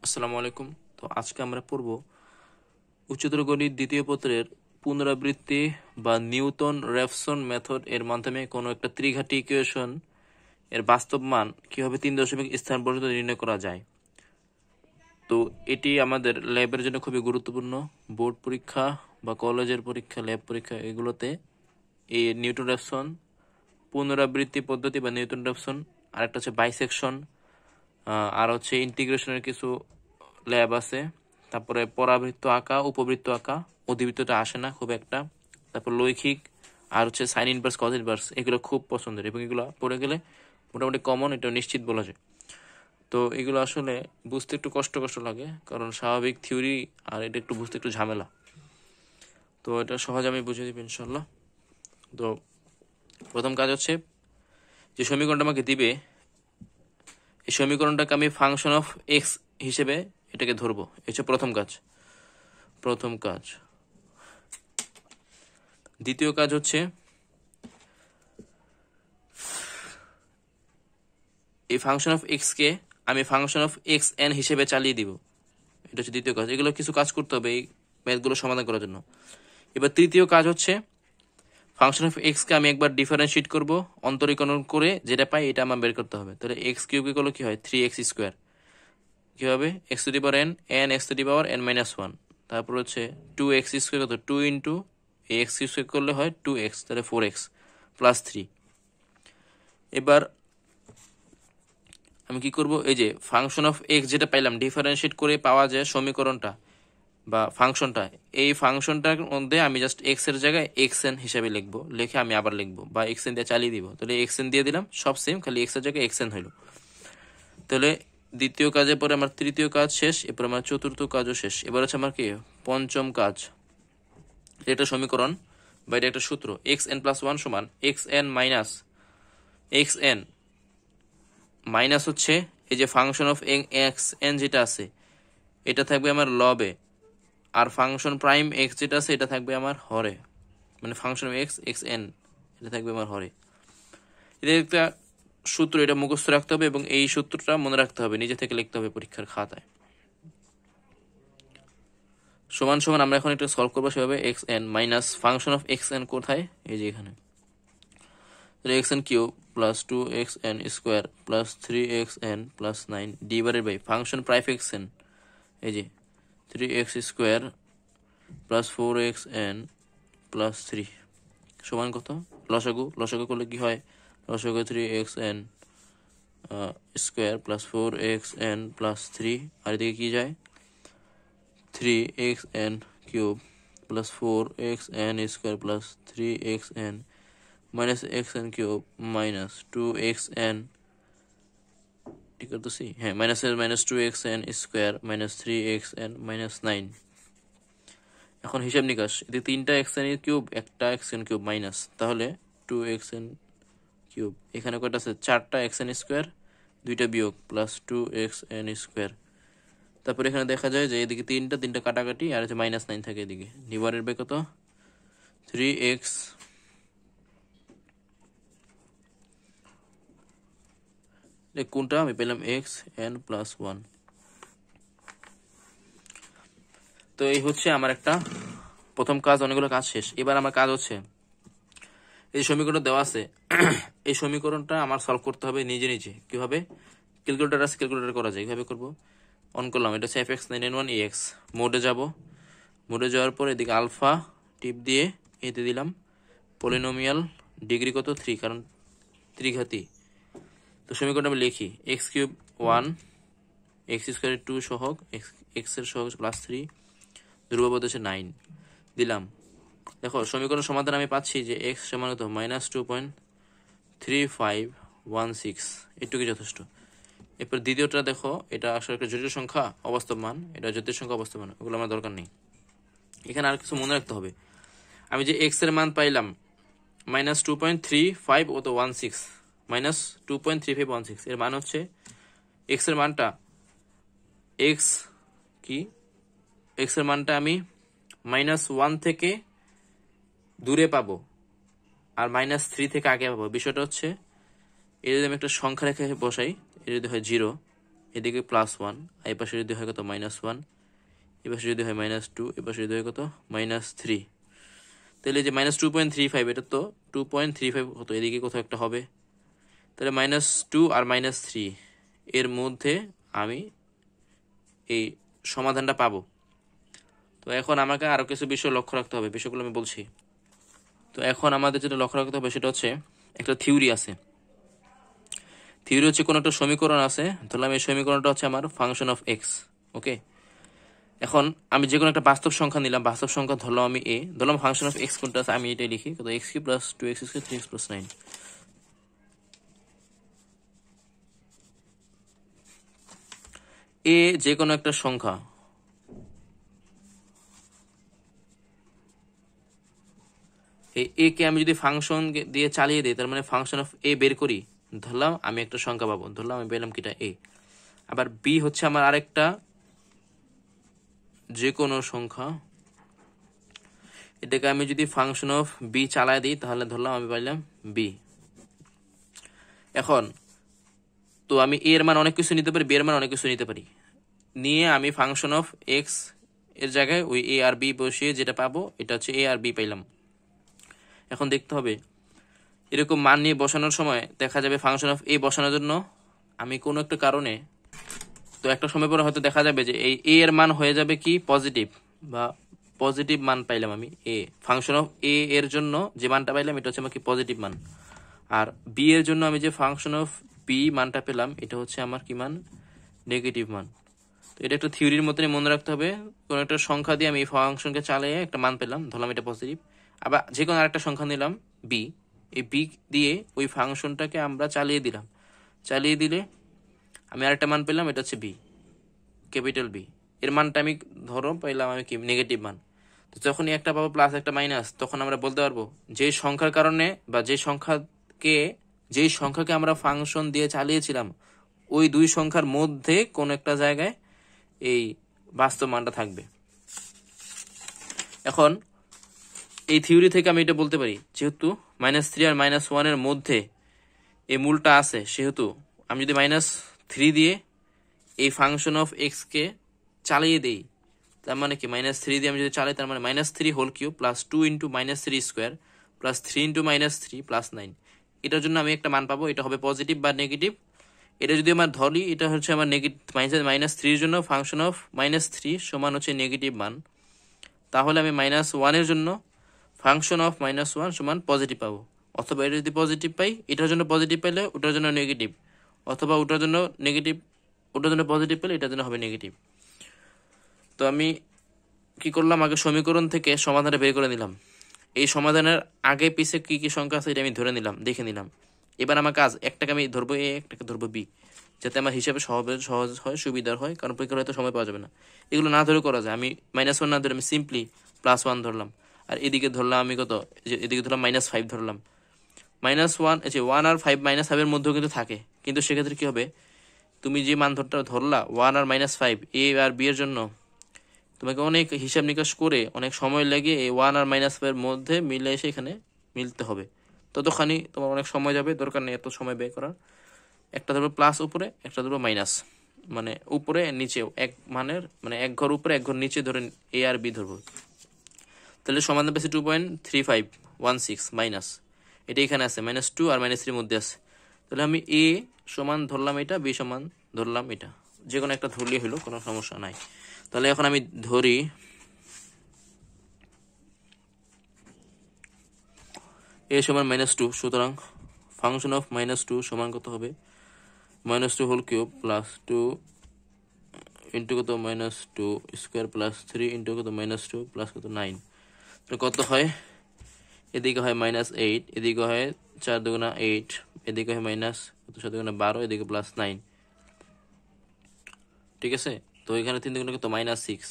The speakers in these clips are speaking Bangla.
আসসালামু আলাইকুম। তো আজকে আমরা পড়ব উচ্চতর গণিত দ্বিতীয় পত্রের পুনরাবৃত্তি বা নিউটন রেফসন মেথড এর মাধ্যমে কোনো একটা ত্রিঘাতী ইকুয়েশন এর বাস্তব মান কিভাবে 3 দশমিক স্থান পর্যন্ত নির্ণয় করা যায়। তো এটি আমাদের ল্যাবের জন্য খুবই গুরুত্বপূর্ণ। বোর্ড পরীক্ষা বা কলেজের পরীক্ষা, ল্যাব পরীক্ষা এগুলোতে এই নিউটন রেফসন পুনরাবৃত্তি পদ্ধতি বা নিউটন রেফসন, আরেকটা হচ্ছে বাইসেকশন, আর হচ্ছে ইন্টিগ্রেশনের কিছু ল্যাব আছে। তারপরে পরাবৃত্ত আঁকা, উপবৃত্ত আঁকা, অধিবৃত্তটা আসে না খুব একটা। তারপর লৈখিক, আর হচ্ছে সাইন ইনভার্স, কজ ইনভার্স, এগুলো খুব পছন্দের এবং এগুলো পড়ে গেলে মোটামুটি কমন, এটা নিশ্চিত বলা যায়। তো এগুলো আসলে বুঝতে একটু কষ্ট লাগে, কারণ স্বাভাবিক থিওরি আর এটা একটু বুঝতে একটু ঝামেলা। তো এটা সহজে আমি বুঝিয়ে দিব ইনশাল্লাহ। তো প্রথম কাজ হচ্ছে, যে সমীকরণটা আমাকে দিবে এই সমীকরণটাকে আমি ফাংশন অফ এক্স হিসেবে এটাকে ধরবো। এটা হচ্ছে প্রথম কাজ। দ্বিতীয় কাজ হচ্ছে, এই ফাংশন অফ এক্স কে আমি ফাংশন অফ এক্স এন হিসেবে চালিয়ে দিব। এটা হচ্ছে দ্বিতীয় কাজ। এগুলো কিছু কাজ করতে হবে এই ম্যাথগুলো সমাধান করার জন্য। এবার তৃতীয় কাজ হচ্ছে, ফাংশন অফ এক্স কে আমি একবার ডিফারেন্সিয়েট করব, অন্তরীকরণ করে যেটা পাই এটা আমার বের করতে হবে। তাহলে এক্স কিউব করলে কি হয়, 3x স্কোয়ার। কি হবে, x to the power N, N x to the power N minus one. তারপর হচ্ছে 2x স্কোয়ার, কত 2 ইন্টু এক্স স্কোয়ার করলে হয় 2x, তাহলে 4x প্লাস 3। এবার আমি কি করব, এই যে ফাংশন অফ এক্স যেটা পাইলাম ডিফারেন্সিয়েট করে পাওয়া যায় সমীকরণটা বা ফাংশনটা, এই ফাংশনটার মধ্যে আমি জাস্ট এক্স এর জায়গায় এক্স এন হিসাবে লিখবো, লিখে আমি আবার লিখবো বা এক্স এন দিয়ে চালিয়ে দিব। তাহলে এক্স এন দিয়ে দিলাম, সব সেম, খালি এক্স এর জায়গায় এক্স এন হইল। তাহলে দ্বিতীয় কাজের পরে আমার তৃতীয় কাজ শেষ, এরপর আমার চতুর্থ কাজও শেষ। এবার হচ্ছে আমার কি পঞ্চম কাজ। এটা সমীকরণ বা এটা একটা সূত্র, এক্স এন প্লাস ওয়ান সমান x n minus x n minus হচ্ছে এই যে ফাংশন অফ এক্স এন যেটা আছে এটা থাকবে আমার লবে, আর ফাংশন প্রাইম এক্স যেটা আছে এটা থাকবে আমার হরে, মানে function of x x N এটা থাকবে আমার হরে। এটা একটা সূত্র, এটা মুখস্থ রাখতে হবে এবং এই সূত্রটা মনে রাখতে হবে, নিজে থেকে লিখতে হবে পরীক্ষার খাতায়। সমান সমান আমরা এখন এটা সলভ করবো সেভাবে, x n minus function of x n কোথায়, এই যে এখানে, x n cube plus 2xn square plus 3xn plus 9 divided by function prime x n, এই যে 3x square plus 4xn plus 3 সমান কত, লসাগু করলে কি হয়, লসাগু 3xn square plus 4xn plus 3, আর এদিকে কি যায় 3xn cube plus 4xn square plus 3xn minus xn cube minus 2xn, ঠিক করতেছি, হ্যাঁ, minus 2xn square minus 3xn minus 9। এখন হিসাব নিকাশ, এদিকে 3টা xn কিউব, একটা xn কিউব মাইনাস, তাহলে 2xn কিউব, এখানে কয়টা আছে 4টা xn স্কোয়ার, 2টা বিয়োগ প্লাস 2xn স্কোয়ার। তারপর এখানে দেখা যায় যে এদিকে 3টা কাটাকাটি, আর হচ্ছে মাইনাস 9 থাকে এদিকে, ডিভাইডেড বাই কত 3x, কোনটা আমি পেলাম এক্স এন প্লাস ওয়ান। তো এই হচ্ছে আমার একটা প্রথম কাজ, অনেকগুলো কাজ শেষ। এবার আমার কাজ হচ্ছে, এই সমীকরণটা দেওয়া আছে এই সমীকরণটা আমার সলভ করতে হবে নিজে নিজে। কিভাবে, ক্যালকুলেটর আছে, ক্যালকুলেটর করা যায়, কিভাবে করবো, অন করলাম, এটা হচ্ছে fx9n1 মোডে যাব, মোডে যাওয়ার পর এদিকে আলফা টিপ দিয়ে এতে দিলাম পলিনোমিয়াল, ডিগ্রি কত 3, কারণ ত্রিঘাতী। তো সমীকরণটা আমি লিখি, এক্স কিউব 1, এক্স স্কোয়ার 2 সহগ, এক্স এর সহগ প্লাস 3, ধ্রুবপদ হচ্ছে 9 দিলাম। দেখো সমীকরণ সমাধান আমি পাচ্ছি যে এক্স সমান কত -2.3516, এটুকুই যথেষ্ট। এরপর দ্বিতীয়টা দেখো, এটা আসলে একটা জটিল সংখ্যা অবাস্তব মান, এটা জটিল সংখ্যা অবাস্তব মান, ওগুলো আমার দরকার নেই। এখানে আর কিছু মনে রাখতে হবে, আমি যে এক্স এর মান পাইলাম -2.3516, -2.3516, এর মান হচ্ছে এক্স এর মানটা, এক্স কি, এক্স এর মানটা আমি -1 থেকে দূরে পাবো আর -3 থেকে আগে পাবো। বিষয়টা হচ্ছে, এই যদি আমি একটা সংখ্যা রেখে বসাই, এটা যদি হয় 0, এদিকে +1, এই পাশে যদি হয় কত -1, এই পাশে যদি হয় -2, এই পাশে যদি হয় কত -3, তাহলে যে -2.35 এটা তো 2.35 কত এদিকে কোথাও একটা হবে, তাহলে -2 আর -3 এর মধ্যে আমি এই সমাধানটা পাবো। তো এখন আমাকে আরো কিছু বিষয় লক্ষ্য রাখতে হবে, বিষয়গুলো আমি বলছি। তো এখন আমাদের যেটা লক্ষ্য রাখতে হবে সেটা হচ্ছে একটা থিওরি আছে। থিওরি হচ্ছে কোনো একটা সমীকরণ আছে, ধরলাম এই সমীকরণটা হচ্ছে আমার ফাংশন অফ এক্স। ওকে, এখন আমি যে কোনো একটা বাস্তব সংখ্যা নিলাম, বাস্তব সংখ্যা ধরলাম আমি এ, ধরলাম ফাংশন অফ এক্স কোনটা আছে আমি এটাই লিখি, কত x³ + 2x² 3x + 9। এ যে কোনো একটা সংখ্যা, এই এ কে আমি যদি ফাংশন দিয়ে চালিয়ে দিই, তার মানে ফাংশন অফ এ বের করি, ধরলাম আমি একটা সংখ্যা পাবো, ধরলাম আমি পেলাম কিটা এ। আবার বি হচ্ছে আমার আরেকটা যে কোনো সংখ্যা, এটাকে আমি যদি ফাংশন অফ বি চালাই দিই তাহলে ধরলাম আমি পাইলাম বি। এখন তো আমি এর মান অনেক কিছু নিতে পারি, বি এর মান অনেক কিছু নিতে পারি, নিয়ে আমি ফাংশন অফ এক্স এর জায়গায় ওই এ আর বি বসিয়ে যেটা পাবো এটা হচ্ছে এ আর বি পাইলাম। এখন দেখতে হবে এরকম মান নিয়ে বসানোর সময় দেখা যাবে ফাংশন অফ এ বসানোর জন্য আমি কোনো একটা কারণে, তো একটা সময় পরে হয়তো দেখা যাবে যে এই এ এর মান হয়ে যাবে কি পজিটিভ, বা পজিটিভ মান পাইলাম আমি এ, ফাংশন অফ এ এর জন্য যে মানটা পাইলাম এটা হচ্ছে আমার কি পজিটিভ মান, আর বি এর জন্য আমি যে ফাংশন অফ বি মানটা পেলাম এটা হচ্ছে আমার কি মান নেগেটিভ মান। তো এটা একটা থিওরির মতনই মনে রাখতে হবে, কোনো একটা সংখ্যা দিয়ে আমি এই ফাংশনকে চালিয়ে একটা মান পেলাম, ধরলাম এটা পজিটিভ, আবার যে কোনো আরেকটা সংখ্যা নিলাম বি, এই বি দিয়ে ওই ফাংশনটাকে আমরা চালিয়ে দিলাম, চালিয়ে দিলে আমি আরেকটা মান পেলাম, এটা হচ্ছে বি, ক্যাপিটাল বি, এর মানটা আমি ধরো পাইলাম আমি কি নেগেটিভ মান। তো যখনই একটা পাবো প্লাস একটা মাইনাস, তখন আমরা বলতে পারবো যে সংখ্যার কারণে বা যেই সংখ্যাকে আমরা ফাংশন দিয়ে চালিয়েছিলাম ওই দুই সংখ্যার মধ্যে কোন একটা জায়গায় এই বাস্তব মানটা থাকবে। এখন এই থিওরি থেকে আমি এটা বলতে পারি যেহেতু -3 আর -1 এর মধ্যে এই মূলটা আছে, সেহেতু আমি যদি -3 দিয়ে এই ফাংশন অফ এক্স কে চালিয়ে দেই, তার মানে কি -3 দিয়ে আমি যদি চালাই তার মানে -3³ + 2 × -3² + 3 × -3 + 9, এটার জন্য আমি একটা মান পাবো, এটা হবে পজিটিভ বা নেগেটিভ। এটা যদি আমার ধরি এটা হচ্ছে আমার নেগেটিভ, -3 এর জন্য ফাংশন অফ -3 সমান হচ্ছে নেগেটিভ মান, তাহলে আমি -1 এর জন্য ফাংশন অফ -1 সমান পজিটিভ পাবো, অথবা এটা যদি পজিটিভ পাই এটার জন্য পজিটিভ পাইলে ওটার জন্য নেগেটিভ, অথবা ওটার জন্য নেগেটিভ ওটার জন্য পজিটিভ পেলে এটার জন্য হবে নেগেটিভ। তো আমি কি করলাম, আগে সমীকরণ থেকে সমাধানটা বের করে নিলাম, এই সমাধানের আগে পিছে কি কি সংখ্যা আছে এটা আমি ধরে নিলাম, দেখে নিলাম। এবার আমার কাজ একটাকে আমি ধরবো এ, একটাকে ধরবো বি, যাতে আমার হিসাবে সহজ হয়, সুবিধার হয়, কারণ পরীক্ষার হয়তো সময় পাওয়া যাবে না। এগুলো না ধরে করা যায়, আমি -1 না ধরে আমি সিম্পলি +1 ধরলাম, আর এদিকে ধরলাম আমি কত, এদিকে ধরলাম -5 ধরলাম। -1 1 আর 5 -5 এর মধ্যেও কিন্তু থাকে, কিন্তু সেক্ষেত্রে কি হবে, তুমি যে মান ধরলা 1 আর -5 এ আর বি এর জন্য, তোমাকে অনেক হিসাব নিকাশ করে অনেক সময় লাগে এই 1 আর -5 এর মধ্যে মিলে এসে এখানে মিলতে হবে, ততখানি তোমার অনেক সময় যাবে, দরকার নেই এত সময় ব্যয় করার। একটা ধরবো প্লাস উপরে, একটা ধরবো মাইনাস, মানে উপরে নিচেও এক মানের, মানে এক ঘর উপরে এক ঘর নিচে ধরে এ আর বি ধরবো, তাহলে সমাধান পেয়েছে 2.3516 মাইনাস, এটা এখানে আছে -2 আর -3 মধ্যে আছে, তাহলে আমি এ সমান ধরলাম এটা, বি সমান ধরলাম এটা, যে কোনো একটা ধরলেই হলো, কোনো সমস্যা নাই। তাহলে এখন আমি ধরি এ সমান -2, সুতরাং ফাংশন অফ -2 সমান কত হবে, -2³ + 2 ইন্টু কত -2² + 3 ইন্টু কত -2 + কত 9, কত হয়, এদিকে হয় -8, এদিকে হয় 4 × 8, এদিকে হয় -7 × 12, এদিকে +9, ঠিক আছে। তো এখানে 3 × কত -6,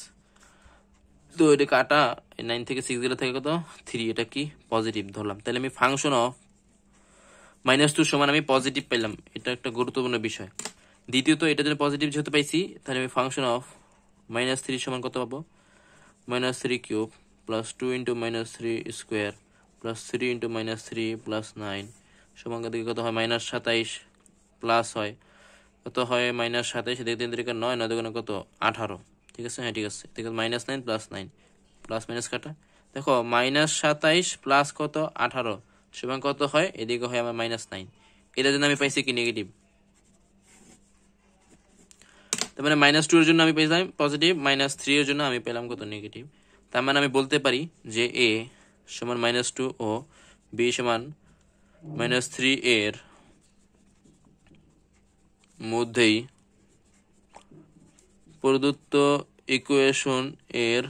তো এটা কাটা 9 থেকে 6 গেলে থেকে কত 3, এটা কি পজিটিভ ধরলাম, তাহলে আমি ফাংশন অফ -2 সমান আমি পজিটিভ পেলাম, এটা একটা গুরুত্বপূর্ণ বিষয়। দ্বিতীয়ত এটা যদি পজিটিভ যেহেতু পাইছি, তাহলে আমি ফাংশন অফ -3 সমান কত পাবো, -3³ + 2 × -3² + 3 × -3 + 9 সমান দিকে কত হয় -27 প্লাস হয় কত হয় -27, এদিকে 3 3 9, 9 দুগুণে কত 18, ঠিক আছে? হ্যাঁ ঠিক আছে, ঠিক আছে, -9 + 9, প্লাস মাইনাস কাটা, দেখো -27 প্লাস কত 18 সমান কত হয়, এদিকে হয় আমার -9, এটার জন্য আমি পাইছি কি নেগেটিভ, তার মানে -2 এর জন্য আমি পেলাম পজিটিভ, -3 এর জন্য আমি পেলাম কত নেগেটিভ। তার মানে আমি বলতে পারি যে a সমান -2 ও b সমান -3 এর মধ্যেই প্রদত্ত ইকুয়েশন এর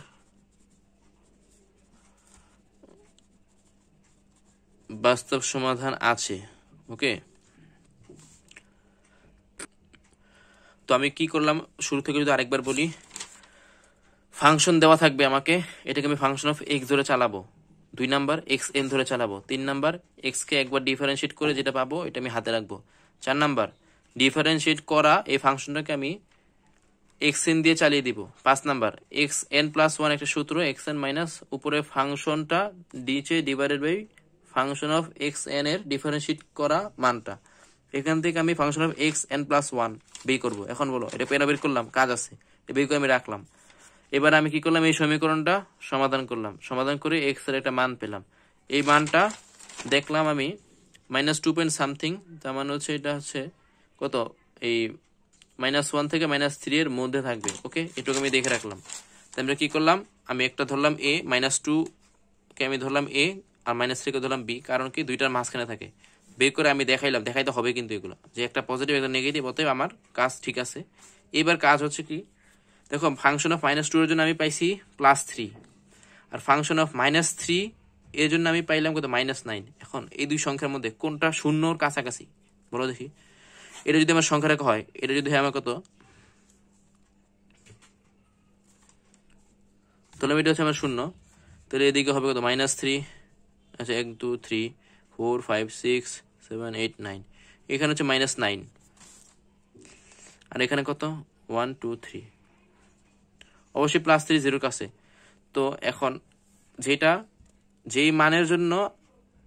বাস্তব সমাধান আছে। ওকে, তো আমি কি করলাম শুরু থেকে যদি আরেকবার বলি, ফাংশন দেওয়া থাকবে আমাকে, এটাকে আমি ফাংশন অফ এক্স ধরে চালাবো, 2 নাম্বার এক্স এন ধরে চালাবো, 3 নাম্বার এক্স কে একবার ডিফারেন্সিয়েট করে যেটা পাবো এটা আমি হাতে রাখবো, 4 নাম্বার ডিফারেন্সিয়েট করা এই ফাংশনটাকে আমি এক্স এন দিয়ে চালিয়ে দিব, 5 নাম্বার এক্স এন প্লাস 1 একটা সূত্র, এক্স এন মাইনাস উপরে ফাংশনটা নিচে divided by function of x n এর ডিফারেন্সিয়েট করা মানটা, এখান থেকে আমি function of x n plus 1 বের করবো। এখন বলো এটা পেরা বের করলাম, কাজ আছে, বের করে আমি রাখলাম। এবার আমি কি করলাম, এই সমীকরণটা সমাধান করলাম, সমাধান করে এক্স এর একটা মান পেলাম, এই মানটা দেখলাম আমি -2 পয়েন্ট সামথিং, তার মানে হচ্ছে এটা হচ্ছে কত, এই -1 থেকে -3 এর মধ্যে থাকবে। ওকে, এটুকু আমি দেখে রাখলাম। তাই আমরা কি করলাম, আমি একটা ধরলাম এ, -2 কে আমি ধরলাম এ, আর -3 কে ধরলাম বি, কারণ কি দুইটার মাঝখানে থাকে, বের করে আমি দেখাইলাম, দেখাইতে হবে কিন্তু এগুলো যে একটা পজিটিভ একটা নেগেটিভ, অতএব আমার কাজ ঠিক আছে। এবার কাজ হচ্ছে কি, দেখো ফাংশন অফ -2 এর জন্য আমি পাইছি +3, আর ফাংশন অফ -3 এর জন্য আমি পাইলাম কত -9। এখন এই দুই সংখ্যার মধ্যে কোনটা শূন্যর কাছাকাছি বলো দেখি, এটা যদি আমার সংখ্যা রেখা হয়, এটা যদি হয় আমার কত, তাহলে এটা হচ্ছে আমার শূন্য, তাহলে এদিকে হবে কত -3, আচ্ছা 1 2 3 4 5 6 7 8 9, এখানে হচ্ছে -9, আর এখানে কত 1 2 3, অবশ্যই +3 0 কাছে। তো এখন যেটা যেই মানের জন্য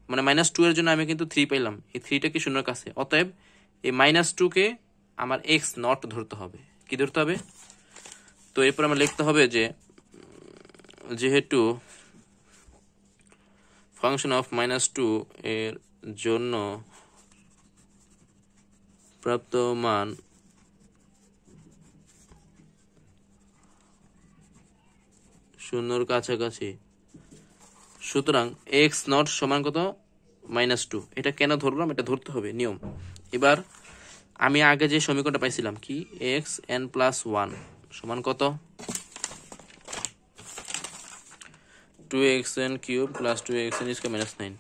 মানে -2 এর জন্য আমি কিন্তু 3 পেলাম, এই 3টা কি শূন্যের কাছে, অতএব এই -2 কে আমার এক্স নট ধরতে হবে। কি ধরতে হবে, তো এরপর আমার লিখতে হবে যে যেহেতু ফাংশন অফ -2 এর জন্য প্রাপ্ত মান শূন্যর কাছাকাছি, সুতরাং এক্স নট সমান কত -2। এটা কেন ধরলাম, এটা ধরতে হবে নিয়ম। এবার আমি আগে যে সমীকরণটা পাইছিলাম কি, এক্স এন প্লাস 1 সমান কত 2xn cube plus 2xn square -9,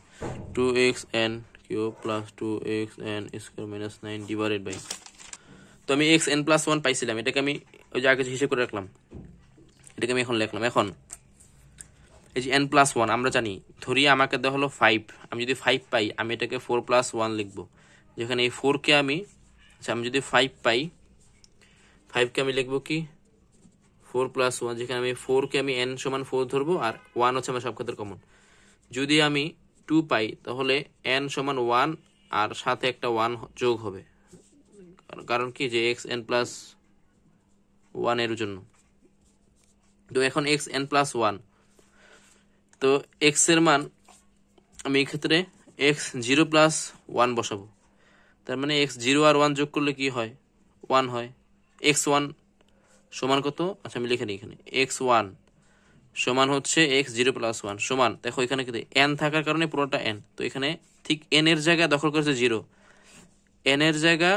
2xn cube plus 2xn square -9 divided by, তো আমি xn প্লাস 1 পাইছিলাম, এটাকে আমি ওই যে আগে হিসেব করে রাখলাম, এটাকে আমি এখন লিখলাম। এখন এই যে n প্লাস 1 আমরা জানি, ধরি আমাকে দেওয়া হলো 5, আমি যদি 5 পাই আমি এটাকে 4 প্লাস 1 লিখবো, যেখানে এই 4 কে আমি, আচ্ছা আমি যদি 5 পাই, 5 কে আমি লিখবো কি 4 প্লাস 1, যেখানে আমি 4 কে আমি n সমান 4 ধরবো, আর 1 হচ্ছে আমার সব ক্ষেত্রে কমন। যদি আমি 2 পাই তাহলে n সমান 1 আর সাথে একটা 1 যোগ হবে, কারণ কি যে x n প্লাস 1 এর জন্য। তো এখন x n প্লাস 1, তো x এর মান আমি এক্ষেত্রে x 0 প্লাস 1 বসাবো, তার মানে x 0 আর 1 যোগ করলে কি হয় 1 হয়, x1 সমান কত, আচ্ছা আমি লিখে নিই এখানে, x1 সমান হচ্ছে x 0 প্লাস 1 সমান, দেখো এখানে কিন্তু n থাকার কারণে পুরোটা n, তো এখানে ঠিক n এর জায়গা দখল করেছে 0, n এর জায়গা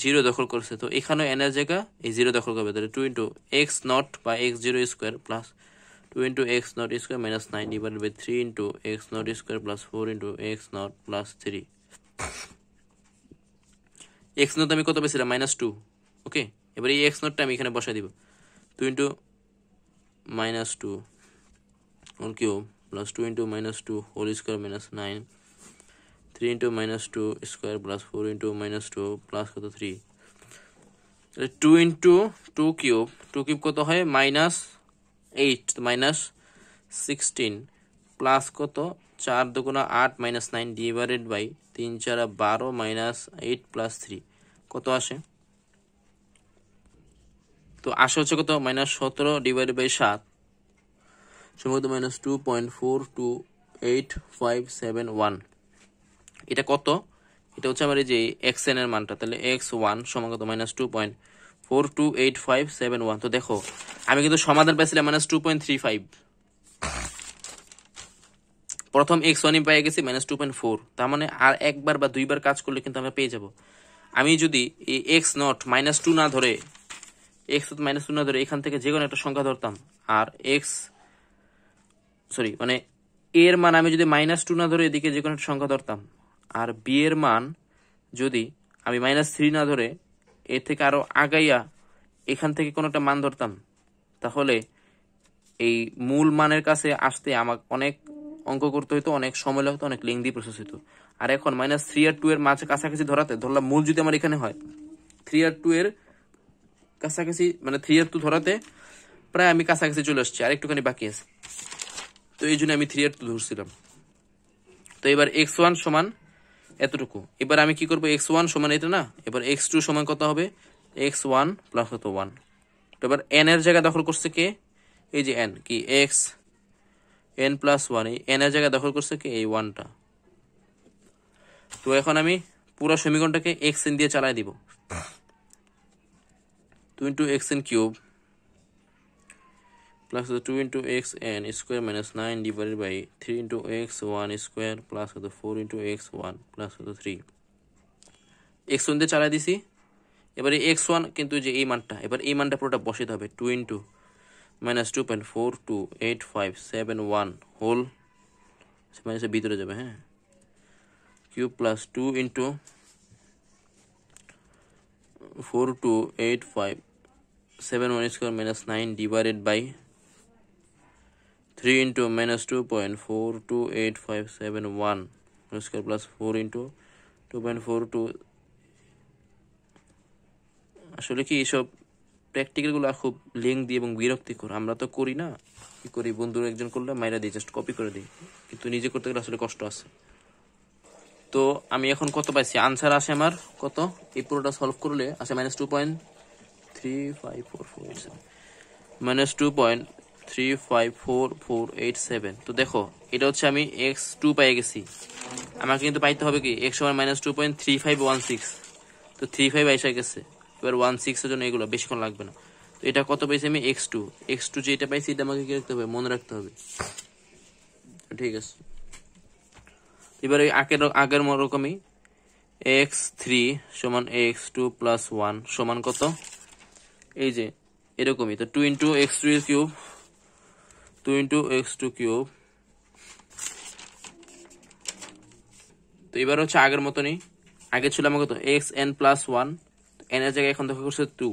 0 দখল করেছে, তো এখানেও n এর জায়গা এই 0 দখল করবে, তাহলে 2 ইন্টু এক্স নট বা x0 square plus 2 into x nought square -9 divided by 3 into x nought square plus 4 into x nought plus 3। X nought আমি কত পেয়েছিলাম -2, ওকে, এবার এই এক্স নটটা আমি এখানে বসাই দিব, 2 into -2 whole cube plus 2 into -2 whole square -9, 3 into -2 square plus 4 into -2 plus কত 3, 2 ইন্টু 2 কিউব, 2 কিউব কত হয় -8 -16 প্লাস কত 4 দুগুণা 8 -9 ডিভাইডেড বাই 3 4 12 -8 প্লাস 3 কত আসে তো আসে হচ্ছে কত -17 ডিভাইডেড বাই 7 সম্ভবত -2.428571। এটা কত? এটা হচ্ছে আমার এই যে xn এর মানটা, তাহলে x1 সমান কত -2.428571। তো দেখো আমি কিন্তু সমাধান পাইছিলাম -2.35, প্রথম x1 পেয়ে গেছি -2.4, তার মানে আর একবার বা দুইবার কাজ করলে কিন্তু আমরা পেয়ে যাব। আমি যদি এই x0 -2 না ধরে -2 না ধরে এখান থেকে যে কোনো একটা সংখ্যা ধরতাম, আর মানে এর মান আমি যদি -2 না ধরে এদিকে যে কোনো একটা সংখ্যা ধরতাম, আর বি এর মান যদি আমি -3 না ধরে এর থেকে আরো আগাইয়া এখান থেকে কোনো একটা মান ধরতাম, তাহলে এই মূল মানের কাছে আসতে আমাকে অনেক অঙ্ক করতে হইতো, অনেক সময় লাগতো, অনেক লেংদি প্রসেস হইতো। আর এখন -3 আর 2 এর মাঝে কাছাকাছি ধরলাম মূল যদি আমার এখানে হয়, 3 আর 2 এর কাছাকাছি 3 আর 2 ধরাতে প্রায় আমি কাছাকাছি চলে আসছি, আর একটুখানি বাকি আছে। তো এই জন্য আমি 3 আর 2 ধরছিলাম। তো এবার x1 সমান এতটুকু। এবার আমি কি করবো, x1 সমান এটা না, এবার x2 সমান কত হবে, x1 প্লাস কত 1। তো এবার n এর জায়গা দখল করছে কে, এই যে n কি x n প্লাস 1, এই n এর জায়গা দখল করছে কে, এই 1টা। তো এখন আমি পুরো সমীকরণটাকে xn দিয়ে চালাই দিব। 2 into xn cube plus 2 into xn square minus 9 divided by 3 into x1 square plus 4 into x1 plus 3। x1 দিয়ে চালাই দিছি। এবারে x1 কিন্তু যে এই মানটা, এবার এই মানটা পুরোটা বসাতে হবে। 2 into -2.428571 হোল মাইনাসের ভিতরে যাবে, হ্যাঁ, cube plus 2 into 428571 square minus 9 divided by 3 into -2.428571 square plus 4 into 2.42। আসলে কি এইসব প্র্যাকটিক্যাল গুলো খুব লেংদি এবং বিরক্তিকর। আমরা তো করি না, কি করি, বন্ধুর একজন করলে মাইরা দিই, জাস্ট কপি করে দিই, কিন্তু নিজে করতে গেলে আসলে কষ্ট আছে। তো আমি এখন কত পাইছি, আনসার আসে আমার কত, এই পুরোটা সলভ করলে আসে -2.354487 -2.354487। তো দেখো এটা হচ্ছে আমি x2 পেয়ে গেছি, আমাকে কিন্তু পাইতে হবে কি x সমান -2.3516। তো 35 এসে গেছে, এবার 16 এর জন্য এগুলো বেশিক্ষণ লাগবে না। তো এটা কত পাইছি আমি, x2 যেটা পাইছি এটা আমাকে কি রাখতে হবে, মনে রাখতে হবে, ঠিক আছে। এবার আগের রকমই x3 সমান x2 প্লাস 1 সমান কত, এই যে এরকমই। তো 2 into x3 cube 2 into x2 cube. তো এবার হচ্ছে আগের মতনই, আগে ছিল আমার কত xn প্লাস 1, n এর জায়গায় এখন দখল করছে 2,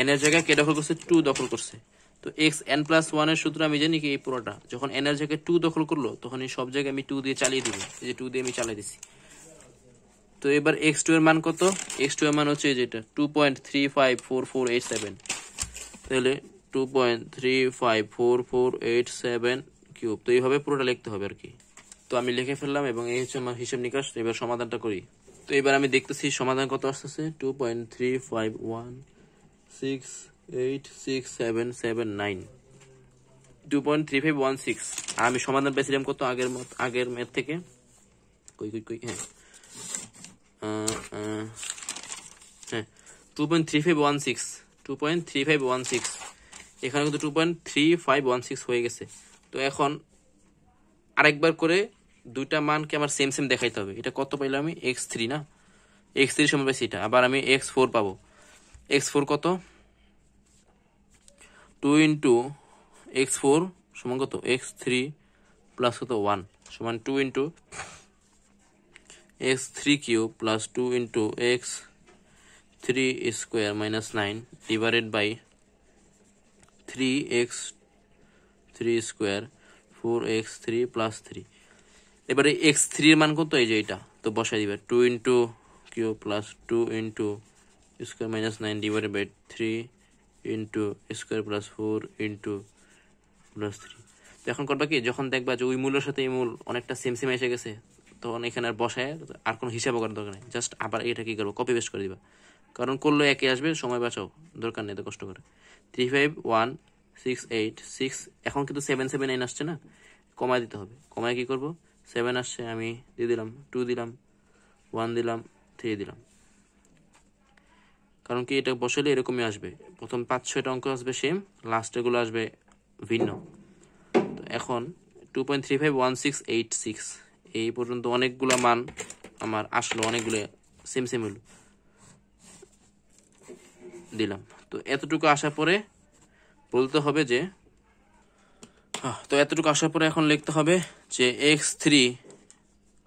n এর জায়গায় কে দখল করছে, 2 দখল করছে। তো xn প্লাস 1 এর সূত্র আমি জানি কি, এই পুরোটা যখন n এর জায়গায় 2 দখল করলো তখন এই সব জায়গায় আমি 2 দিয়ে চালিয়ে দিব, এই যে 2 দিয়ে আমি চালিয়ে দিছি। তো এবার x2 এর মান কত, x2 এর মান হচ্ছে যেটা 2.354487, তাহলে 2.354487 কিউব। তো এইভাবে পুরোটা লিখতে হবে আর কি। তো আমি লিখে ফেললাম এবং এই হচ্ছে আমার হিসাব নিকাশ। এবার সমাধানটা করি। তো এবার আমি দেখতেছি সমাধান কত আসতেছে, 2.3516867779, 2.3516। আর আমি সমাধান পেয়েছিলাম কত, আগের ম্যাথ থেকে, হ্যাঁ 2.3516 এখানে কিন্তু 2.3516 হয়ে গেছে। তো এখন আরেকবার করে দুইটা মানকে আমার সেম সেম দেখাইতে হবে। এটা কত পাইলাম আমি, x3 না, x3 সমান পাইছি এটা। আবার আমি x4 পাবো, x4 কত, 2 into x4 সমান কত, x3 প্লাস কত 1 সমান 2 into x3 cube plus 2 into x3 square minus 9 divided by 3x3 square 4x3 plus 3। এবারে x3 এর মান কত, এই যে এটা, তো বসাই দিবে 2 into cube plus 2 into square minus 9 divided by 3 into square plus 4 into plus 3। তো এখন করবা কি, যখন দেখবা যে ওই মূলের সাথে এই মূল অনেকটা সেম সেম এসে গেছে, তখন এখানে আর বসায় আর কোনো হিসাবও করার দরকার নেই, জাস্ট আবার এটা কি করবো, কপি পেস্ট করে দিবা। কারণ করলে একই আসবে, সময় বাঁচাও, দরকার নেই এত কষ্ট করে। 35166 এখন কিন্তু 779 আসছে না, কমায় দিতে হবে। কমায় কি করব, 7 আসছে, আমি দিয়ে দিলাম 2 দিলাম 1 দিলাম 3 দিলাম। কারণ কি এটা বসালে এরকমই আসবে, প্রথম 5-6টা অঙ্ক আসবে সেম, লাস্টেগুলো আসবে ভিন্ন। তো এখন 2.351686 এই পর্যন্ত অনেকগুলো মান আমার আসলো, অনেকগুলো সেম সেম হলো, দিলাম। তো এতটুকু আসার পরে বলতে হবে যে এখন লিখতে হবে যে x3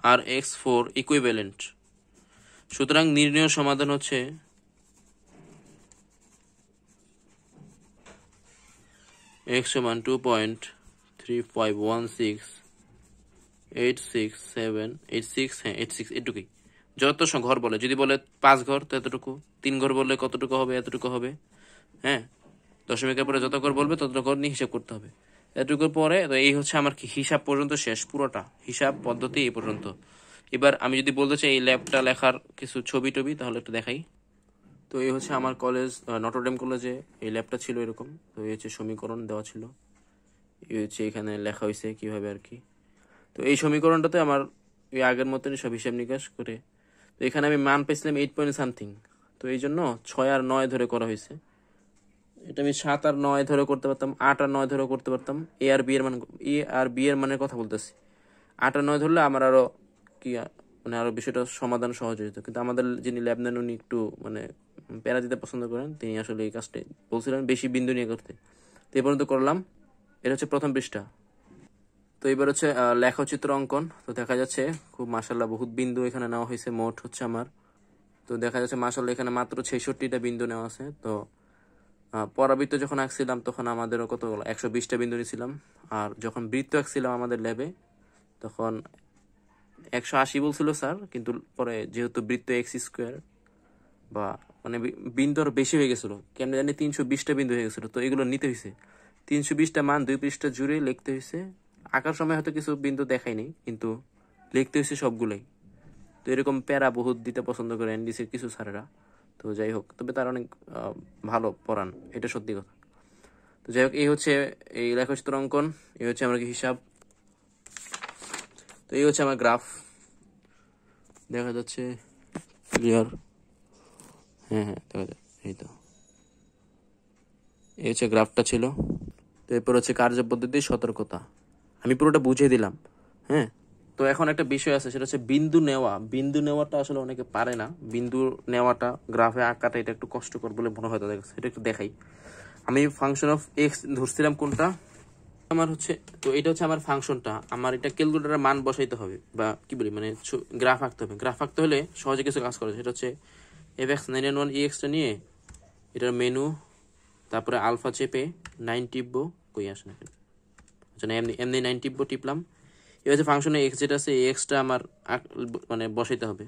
আর x4 ইকুইভ্যালেন্ট। সুতরাং নির্ণয় সমাধান হচ্ছে x সমান 2.351686 হ্যাঁ 86 এটুকুই। যত ঘর বলে, যদি বলে 5 ঘর তো এতটুকু, 3 ঘর বললে কতটুকু হবে, এতটুকু হবে। হ্যাঁ, দশমিকের পরে যত ঘর বলবে তত ঘর নিয়ে হিসাব করতে হবে। এতটুকুর পরে তো এই হচ্ছে আমার কি হিসাব পর্যন্ত শেষ, পুরোটা হিসাব পদ্ধতি এই পর্যন্ত। এবার আমি যদি বলতে চাই এই ল্যাবটা লেখার কিছু ছবি টবি, তাহলে একটু দেখাই। তো এই হচ্ছে আমার কলেজ, নটরডেম কলেজে এই ল্যাবটা ছিল এরকম। তো এই হচ্ছে সমীকরণ দেওয়া ছিল, এই হচ্ছে এখানে লেখা হয়েছে কিভাবে আর কি। তো এই সমীকরণটাতে আমার এই আগের মতনই সব হিসাব নিকাশ করে, তো এখানে আমি মান পেয়েছিলাম 8 পয়েন্ট সামথিং। তো এই জন্য 6 আর 9 ধরে করা হয়েছে। এটা আমি 7 আর 9 ধরে করতে পারতাম, 8 আর 9 ধরে করতে পারতাম। এ আর বি এর মানের কথা বলতেছি। 8 আর 9 ধরলে আমার আরো কি মানে আরো বিষয়টা সমাধান সহজ হয়ে যেত। কিন্তু আমাদের যিনি ল্যাব নেন উনি একটু মানে প্যারা দিতে পছন্দ করেন, তিনি আসলে এই কাজটা বলছিলেন বেশি বিন্দু নিয়ে করতে। তো এই পর্যন্ত করলাম, এটা হচ্ছে প্রথম পৃষ্ঠা। তো এবার হচ্ছে লেখচিত্র অঙ্কন। তো দেখা যাচ্ছে খুব মাশাআল্লাহ বহুত বিন্দু এখানে নেওয়া হয়েছে, মোট হচ্ছে আমার। তো দেখা যাচ্ছে মাশাআল্লাহ এখানে মাত্র 66টা বিন্দু নেওয়া আছে। তো পরাবৃত্ত যখন আঁকছিলাম তখন আমাদেরও কতগুলো 120টা বিন্দু নিয়েছিলাম, আর যখন বৃত্ত আঁকছিলাম আমাদের ল্যাবে তখন 180 বলছিল স্যার, কিন্তু পরে যেহেতু বৃত্ত এক্স স্কোয়ার বা মানে বিন্দু আরো বেশি হয়ে গেছিল, কেমন জানি 320টা বিন্দু হয়ে গেছিল। তো এগুলো নিতে হয়েছে 320টা মান 2 পৃষ্ঠা জুড়ে লিখতে হয়েছে। আঁকার সময় হয়তো কিছু বিন্দু দেখায়নি, কিন্তু লিখতে হয়েছে সবগুলোই। তো এরকম প্যারা বহুত দিতে পছন্দ করে এনডিসির কিছু স্যারেরা। তো যাই হোক, তবে তারা অনেক ভালো পড়ান, এটা সত্যি কথা। তো যাই হোক, এই হচ্ছে এই লেখচিত্র অঙ্কন, এই হচ্ছে আমার হিসাব। তো এই হচ্ছে আমার গ্রাফ, দেখা যাচ্ছে ক্লিয়ার? হ্যাঁ হ্যাঁ দেখা যায়, এই তো এই হচ্ছে গ্রাফটা ছিল। তো এরপর হচ্ছে কার্য পদ্ধতি সতর্কতা, আমি পুরোটা বুঝিয়ে দিলাম। হ্যাঁ, তো এখন একটা বিষয় আছে, সেটা হচ্ছে বিন্দু নেওয়া। বিন্দু নেওয়াটা আসলে অনেকে পারে না, বিন্দু নেওয়াটা গ্রাফে আঁকাটা এটা একটু কষ্টকর বলে মনে হয় তাদের কাছে। এটা একটু দেখাই। আমি ফাংশন অফ এক্স ধরছিলাম কোনটা আমার হচ্ছে, তো এটা হচ্ছে আমার ফাংশনটা। আমার এটা ক্যালকুলেটরের মান বসাইতে হবে, বা কি বলি মানে গ্রাফ আঁকতে হবে। গ্রাফ আঁকতে হলে সহজে কিছু কাজ করে, সেটা হচ্ছে fx991 টা নিয়ে এটার মেনু, তারপরে আলফা চেপে 9 টিপবো, কই আসে না কেন, আচ্ছা না এমনি এমনি 9 টিপবো, টিপলাম। এবার যে ফাংশনে এক্স যেটা আছে এই এক্সটা আমার মানে বসাইতে হবে।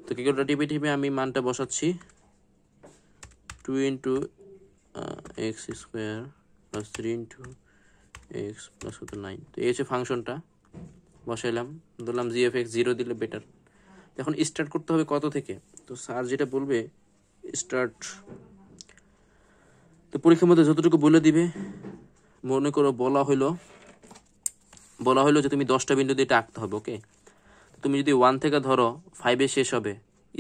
তো কি করে টিপে টিপে আমি মানটা বসাচ্ছি, 2 into x square plus 3 into x plus 9। তো এই হচ্ছে ফাংশনটা বসাইলাম, ধরলাম জি এফ এক্স 0 দিলে বেটার। এখন স্টার্ট করতে হবে কত থেকে, তো স্যার যেটা বলবে স্টার্ট, তো পরীক্ষার মধ্যে যতটুকু বলে দিবে। মনে করো বলা হইলো যে তুমি 10টা বিন্দু দিয়ে এটা আঁকতে হবে, ওকে। তুমি যদি 1 থেকে ধরো 5-এ শেষ হবে,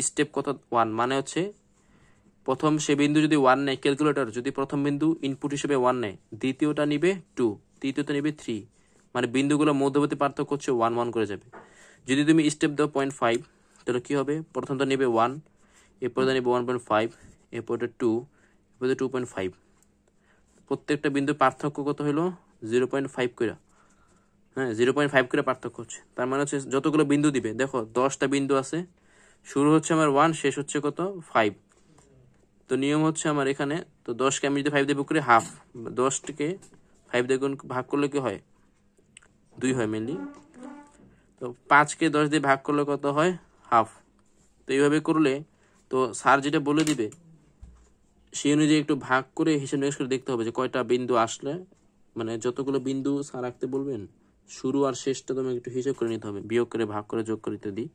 স্টেপ কত 1, মানে হচ্ছে প্রথম সে বিন্দু যদি 1 নেয়, ক্যালকুলেটর যদি প্রথম বিন্দু ইনপুট হিসেবে 1 নেয়, দ্বিতীয়টা নিবে 2, তৃতীয়টা নিবে 3, মানে বিন্দুগুলো মধ্যবর্তী পার্থক্য হচ্ছে 1 1 করে যাবে। যদি তুমি স্টেপ দাও 0.5, তাহলে কি হবে, প্রথমটা নিবে 1, এরপরটা নিবে 1.5, এরপরটা 2, এরপরে 2.5। প্রত্যেকটা বিন্দুর পার্থক্য কত হলো 0.5 করে। হ্যাঁ 0.5 করে পার্থক্য হচ্ছে, তার মানে হচ্ছে যতগুলো বিন্দু দিবে, দেখো 10টা বিন্দু আছে, শুরু হচ্ছে আমার 1, শেষ হচ্ছে কত 5। তো নিয়ম হচ্ছে আমার এখানে, তো 10কে আমি যদি 5 দিয়ে ভাগ করি হাফ, 10কে 5 দিয়ে ভাগ করলে কি হয় 2 হয় মেনলি। তো 5কে 10 দিয়ে ভাগ করলে কত হয় হাফ। তো এইভাবে করলে তো স্যার যেটা বলে দিবে সেই অনুযায়ী একটু ভাগ করে হিসাব নিকাশ করে দেখতে হবে যে কয়টা বিন্দু আসলে, মানে যতগুলো বিন্দু স্যার রাখতে বলবেন শুরু আর শেষটা তোমাকে একটু হিসাব করে নিতে হবে, বিয়োগ করে ভাগ করে যোগ করে ইত্যাদি।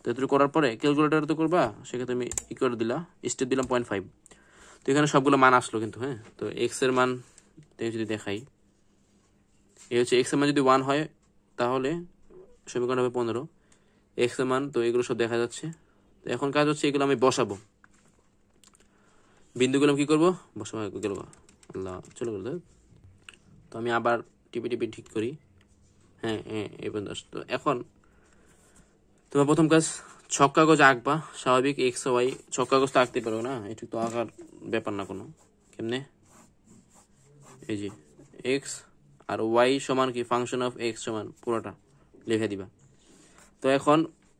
তো এত করার পরে ক্যালকুলেটার তো করবা, সেক্ষেত্রে আমি ই করে দিলা, স্টেপ দিলাম 0.5। তো এখানে সবগুলো মান আসলো কিন্তু। হ্যাঁ, তো এক্স এর মান যদি দেখাই, এই হচ্ছে এক্স এর মান যদি 1 হয় তাহলে সমীকরণ হবে 15 এক্স এর মান। তো এগুলো সব দেখা যাচ্ছে। তো এখন কাজ হচ্ছে এগুলো আমি বসাবো, বিন্দুগুলো কি করবো, বসাবো গেল। আল্লাহ, চলে গেল। তো আমি আবার টিপি ঠিক করি। হ্যাঁ হ্যাঁ, এই পর্যন্ত আসতো। এখন তোমার প্রথম কাজ, ছক কাগজ আঁকবা। স্বাভাবিক এক্স ওয়াই ছক কাগজ তো আঁকতে পারো না, এটু তো আঁকার ব্যাপার না কোনো। কেমনে, এই যে এক্স আর ওয়াই সমান কি ফাংশন অফ এক্স সমান পুরোটা লিখে দিবা। তো এখন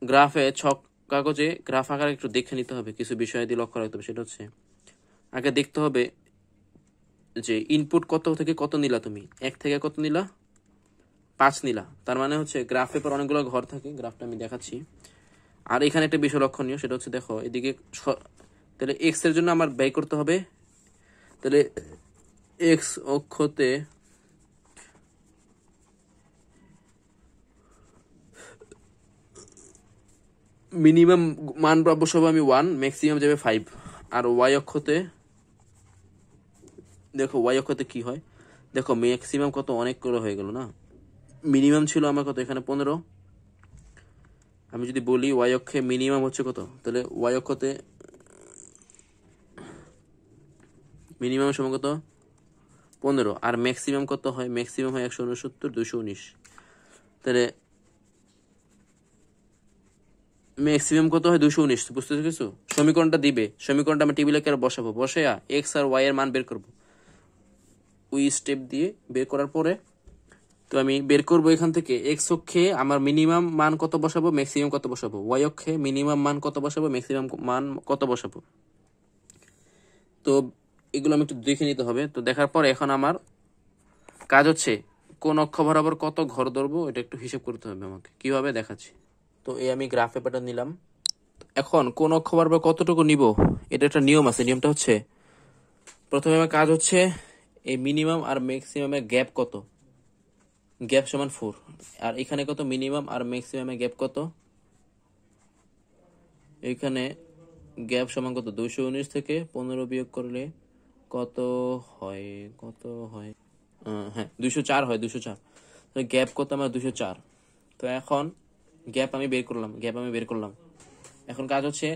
গ্রাফে ছক কাগজে গ্রাফ আকার একটু দেখে নিতে হবে, কিছু বিষয় দিয়ে লক্ষ্য রাখতে হবে। সেটা হচ্ছে আগে দেখতে হবে যে ইনপুট কত থেকে কত নিলা তুমি, 1 থেকে কত নিলা, 5 নিলা। তার মানে হচ্ছে গ্রাফ পেপার অনেকগুলো ঘর থাকে, গ্রাফটা আমি দেখাচ্ছি। আর এখানে একটা বিষয় লক্ষণীয়, সেটা হচ্ছে দেখো এদিকে, তাহলে এক্স এর জন্য আমার ব্যয় করতে হবে, তাহলে এক্স অক্ষতে মিনিমাম মান বসাবো আমি 1, ম্যাক্সিমাম যাবে 5। আর ওয়াই অক্ষতে দেখো, ওয়াই অক্ষতে কি হয় দেখো, ম্যাক্সিমাম কত, অনেক করে হয়ে গেল না। মিনিমাম ছিল আমার কত, এখানে 15। আমি যদি বলি ওয়াই অক্ষে মিনিমাম হচ্ছে কত, তাহলে ওয়াই অক্ষতে মিনিমাম সময় কত 15, আর ম্যাক্সিমাম কত হয়, ম্যাক্সিমাম হয় 169, 219। তাহলে ম্যাক্সিমাম কত হয় 219। বুঝতে পেরেছো? সমীকরণটা দিবে, সমীকরণটা আমি টেবিলে কেন বসাবো, বসাইয়া এক্স আর ওয়াই এর মান বের করবো। ওই স্টেপ দিয়ে বের করার পরে তো আমি বের করবো এখান থেকে এক্স অক্ষে আমার মিনিমাম মান কত বসাবো, ম্যাক্সিমাম কত বসাবো, ওয়াই অক্ষে মিনিমাম মান কত বসাবো, ম্যাক্সিমাম মান কত বসাবো। তো এগুলো আমি একটু দেখে নিতে হবে। তো দেখার পর এখন আমার কাজ হচ্ছে কোন অক্ষ বরাবর কত ঘর ধরবো, এটা একটু হিসেব করতে হবে আমাকে। কিভাবে দেখাচ্ছি। তো এই আমি গ্রাফ পেপারটা নিলাম। এখন কোন অক্ষ বরাবর কতটুকু নিব, এটা একটা নিয়ম আছে। নিয়মটা হচ্ছে প্রথমে আমার কাজ হচ্ছে এই মিনিমাম আর ম্যাক্সিমামের গ্যাপ কত, গ্যাপ সমান 4। আর এখানে কত, মিনিমাম আর ম্যাক্সিমামের গ্যাপ কত, এখানে গ্যাপ সমান কত, 219 থেকে 15 বিয়োগ করলে কত হয়, কত হয়, হ্যাঁ 204 হয়, 204। তো গ্যাপ কত আমার, 204। তো এখন গ্যাপ আমি বের করলাম। এখন কাজ হচ্ছে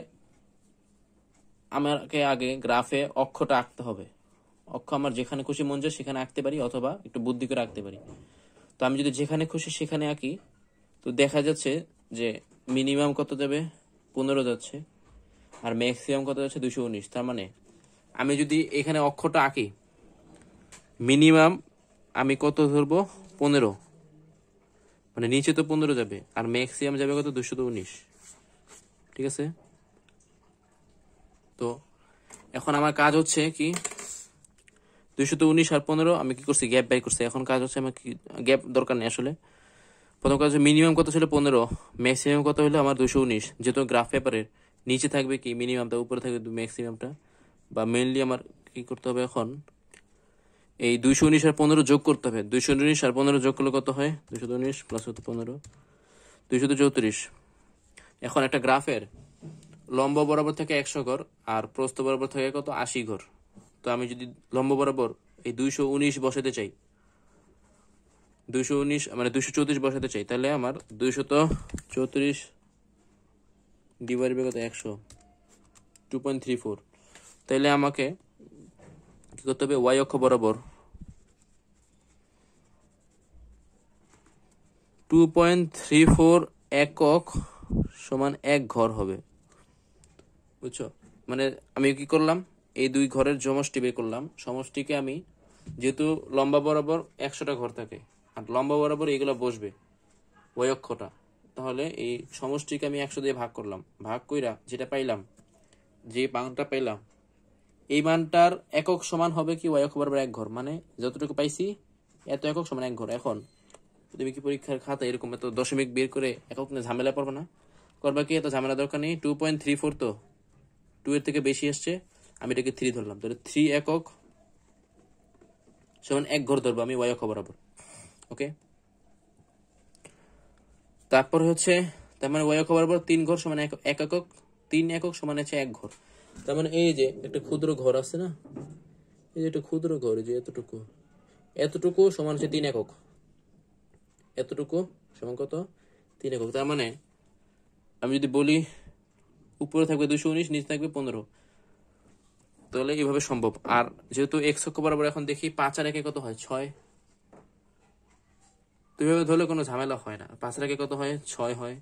আমাকে আগে গ্রাফে অক্ষটা আঁকতে হবে। অক্ষ আমার যেখানে খুশি মন যায় সেখানে আঁকতে পারি, অথবা একটু বুদ্ধি করে আঁকতে পারি। তো আমি যদি যেখানে খুশি সেখানে আঁকি, তো দেখা যাচ্ছে যে মিনিমাম কত যাবে, 15 যাচ্ছে, আর ম্যাক্সিমাম কত যাচ্ছে, 219। তার মানে আমি যদি এখানে অক্ষটা আঁকি, মিনিমাম আমি কত ধরবো, 15, মানে নিচে তো 15 যাবে, আর ম্যাক্সিমাম যাবে কত, 219। ঠিক আছে? তো এখন আমার কাজ হচ্ছে কি, 219 আর 15 আমি কি করছি, গ্যাপ বাই করছি। এখন কাজ হচ্ছে আমার কি, গ্যাপ দরকার নেই আসলে। প্রথম কাজ হচ্ছে মিনিমাম কত ছিল 15, ম্যাক্সিমাম কত হলো আমার 219। যেহেতু গ্রাফ পেপারের নিচে থাকবে কি মিনিমামটা, উপরে থাকবে ম্যাক্সিমামটা। বা মেইনলি আমার কি করতে হবে এখন, এই 219 আর 15 যোগ করতে হবে। 219 আর 15 যোগ করলে কত হয়, 219 প্লাস 15, 234। এখন একটা গ্রাফের লম্ব বরাবর থেকে 100 ঘর আর প্রস্থ বরাবর থেকে কত, 80 ঘর। তো আমি যদি লম্ব বরাবর এই 219 বসাতে চাই, 219 মানে 234 বসাতে চাই, তাহলে আমার 234 ডিভাইড বাই কত, 100, 2.34। তাহলে আমাকে কি করতে হবে, ওয়াই অক্ষ বরাবর 2.34 একক সমান 1 ঘর হবে। বুঝছো? মানে আমি কি করলাম, এই দুই ঘরের সমষ্টি বের করলাম। সমষ্টিকে আমি, যেহেতু লম্বা বরাবর 100টা ঘর থাকে, আর লম্বা বরাবর এগুলো বসবে ওই অক্ষটা, তাহলে এই সমষ্টিকে আমি 100 দিয়ে ভাগ করলাম। ভাগ কইরা যেটা পাইলাম, যে মানটা পেলাম, এই মানটার একক সমান হবে কি, ওয়াই অক্ষ বরাবর 1 ঘর। মানে যতটুকু পাইছি এত একক সমান 1 ঘর। এখন তুমি কি পরীক্ষার খাতা এরকম এত দশমিক বের করে একক নিয়ে ঝামেলা পড়বে না? করবা কি, এত ঝামেলা দরকার নেই। 2.34 তো 2 এর থেকে বেশি আসছে, আমি এটাকে 3 ধরলাম। তাহলে 3 একক সমান 1 ঘর ধরবো আমি ওয়াই অক্ষ বরাবর। ওকে, তারপর হচ্ছে তার মানে ওয়াই অক্ষ বরাবর 3 ঘর সমান 1 একক, 3 একক সমান হচ্ছে 1 ঘর। তার মানে এই যে একটা ক্ষুদ্র ঘর আছে না, এই যে একটা ক্ষুদ্র ঘর, যে এতটুকু, এতটুকু সমান হচ্ছে 3 একক, এতটুকু সমান কত, 3 একক। তার মানে আমি যদি বলি উপরে থাকবে 219, নিচে থাকবে 15, তাহলে এইভাবে সম্ভব। আর যেহেতু এক্স অক্ষ বরাবর এখন দেখি 5 আর 1 কত হয়, 6। তো এইভাবে ধরলে কোনো ঝামেলা হয় না। 5 আর 1 কত হয়, 6 হয়।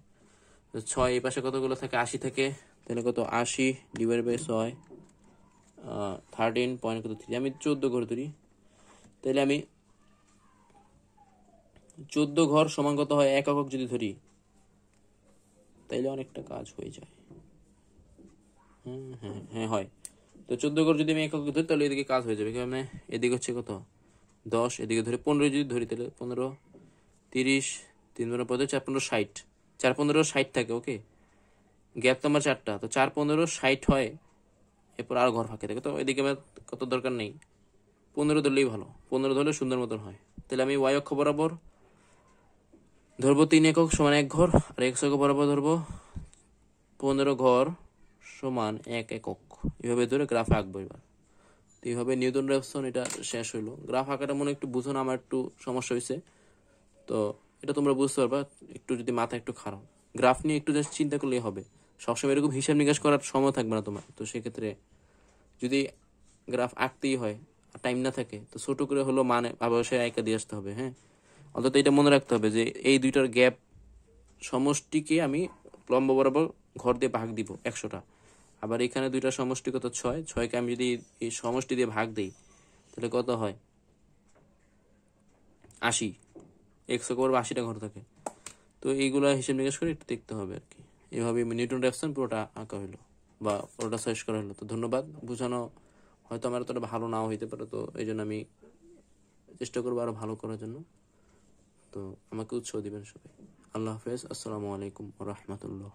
6 এই পাশে কতগুলো থাকে, 80 থাকে, তাহলে কত, 80 ডিভাইড বাই 6, 13.3। আমি 14 ঘর ধরি, তাহলে আমি 14 ঘর সমান কত হয়, 1 একক যদি ধরি, তাইলে অনেকটা কাজ হয়ে যায়। হ্যাঁ হ্যাঁ হয়। তো 14 ঘর যদি আমি 1 একক ধরি, তাহলে এদিকে কাজ হয়ে যাবে। মানে এদিকে হচ্ছে কত, 10, এদিকে ধরে 15 যদি ধরি, তাহলে 15, 30, 3 15 পদে 4 15 60, 4 15 60 থাকে। ওকে, গ্যাপ তো আমার 4টা, তো 4 15 60 হয়। এরপর আর ঘর ফাঁকে থাকে, তো এদিকে আমার কত দরকার নেই, 15 ধরলেই ভালো, 15 ধরলে সুন্দর মতন হয়। তাহলে আমি ওয়াই অক্ষ বরাবর ধরবো 3 একক সমান 1 ঘর, আর এক্স অক্ষ বরাবর ধরবো 15 ঘর সমান 1 একক। এভাবে ধরে গ্রাফ আঁকবো এবার। তো এইভাবে নিউটন রেফসন এটা শেষ হইলো। গ্রাফ আঁকাটা মনে একটু বুঝো না, আমার একটু সমস্যা হয়েছে, তো এটা তোমরা বুঝতে পারবা একটু যদি মাথা একটু খারাপ। গ্রাফ নিয়ে একটু জাস্ট চিন্তা করলেই হবে, সবসময় এরকম হিসাব নিকাশ করার সময় থাকবে না তোমার। তো সেক্ষেত্রে যদি গ্রাফ আঁকতেই হয় আর টাইম না থাকে, তো ছোট করে হলো মানে অবশ্যই আঁকা দিয়ে আসতে হবে। হ্যাঁ, অন্তত এটা মনে রাখতে হবে যে এই দুইটার গ্যাপ সমষ্টিকে আমি লম্ব বরাবর ঘর দিয়ে ভাগ দিব 100টা। আবার এখানে দুইটা সমষ্টি কত, 6, 6কে আমি যদি এই সমষ্টি দিয়ে ভাগ দিই, তাহলে কত হয়, 80। এক্স অক্ষ বরাবর 80টা ঘর থাকে। তো এইগুলা হিসেব নিকাশ করে একটু দেখতে হবে আর কি। এইভাবে নিউটন রেফসন পুরোটা আঁকা হইলো বা পুরোটা শেষ করা হলো। তো ধন্যবাদ, বুঝানো হয়তো আমার এতটা ভালো নাও হইতে পারে, তো এই জন্য আমি চেষ্টা করবো আরো ভালো করার জন্য। তো আমাকে উৎসাহ দিবেন সবাই। আল্লাহ হাফেজ, আসসালামু আলাইকুম ওয়া রাহমাতুল্লাহ।